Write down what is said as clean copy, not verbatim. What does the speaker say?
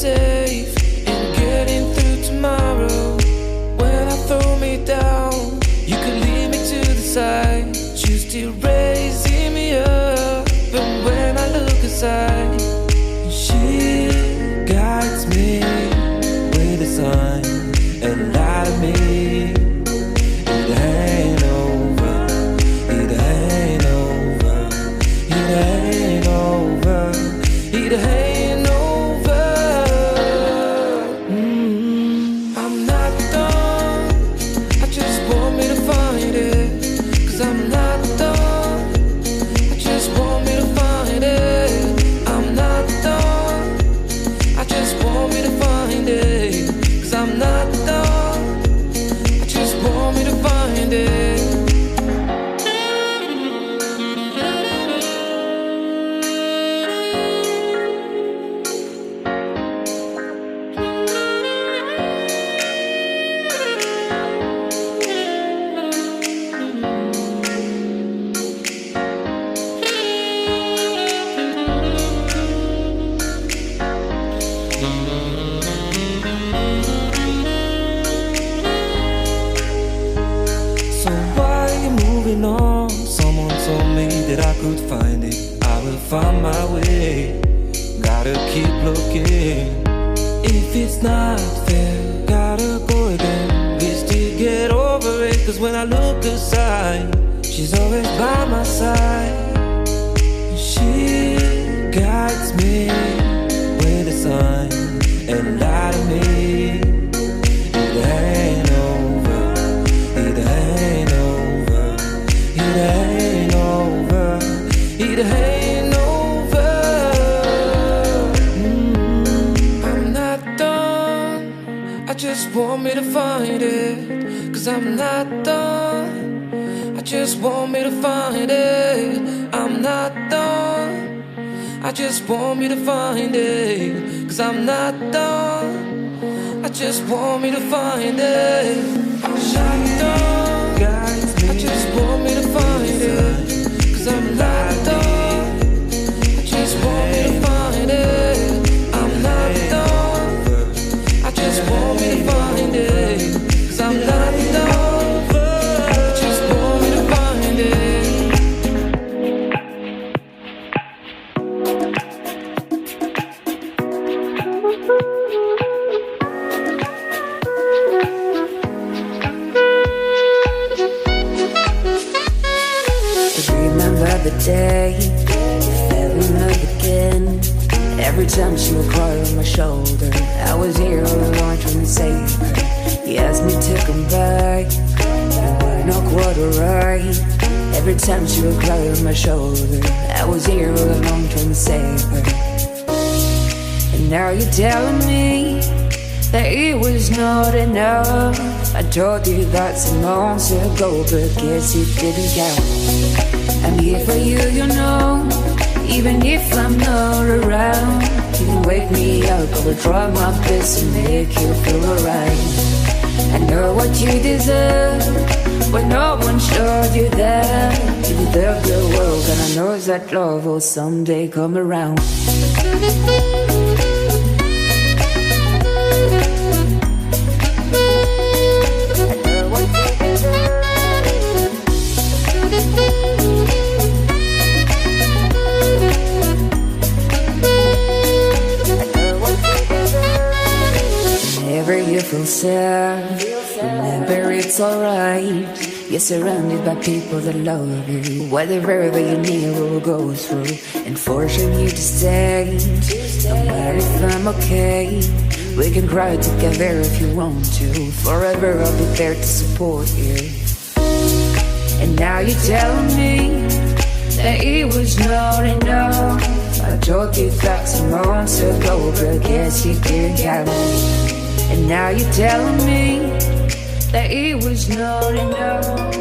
safe in getting through tomorrow. When I throw me down, you could lead me to the side. You still raising me up, but when I look aside, she guides me with a sign and light of me. It ain't over, it ain't over, it ain't over, it ain't over. I'm not done, I just want me to find it. Cause I'm not done, I just want me to find it. I'm not done, I just want me to find it. Cause I'm not done, I just want me to find it. So why are you moving on? Someone told me that I could find it. I will find my way. Gotta keep looking. If it's not fair, gotta go again. We still get over it. Cause when I look aside, she's always by my side. She guides me with a sign and light of me. It ain't over, it ain't over, it ain't over, it ain't over. I'm not done, I just want me to find it. Cause I'm not done, I just want me to find it. I'm not done, I just want me to find it. Cause I'm not done, I just want me to find it. I'm not done, I just want me to find it. Cause I'm not done, I just want me to find it. I'm not done, I just want me to find it. Cause I'm not done, I just want me to find it. Remember the day you fell in love again. Every time she would cry on my shoulder, I was here all along trying to save her. You asked me to come back, you were not quite alright. Every time she would cry on my shoulder, I was here all along trying to save her. And now you're telling me that it was not enough. I told you that some months ago, but guess it didn't count. I'm here for you, you know, even if I'm not around. You can wake me up, I will try my best to make you feel alright. I know what you deserve, but no one showed you that. You deserve the world, and I know that love will someday come around. Whenever you feel sad, remember it's alright. You're surrounded by people that love you. Whatever you need will go through and forcing you to stay. No matter if I'm okay, we can cry together if you want to. Forever I'll be there to support you. And now you're telling me that it was not enough. I told you that some months ago, but guess you didn't count. And now you're telling me that it was not enough.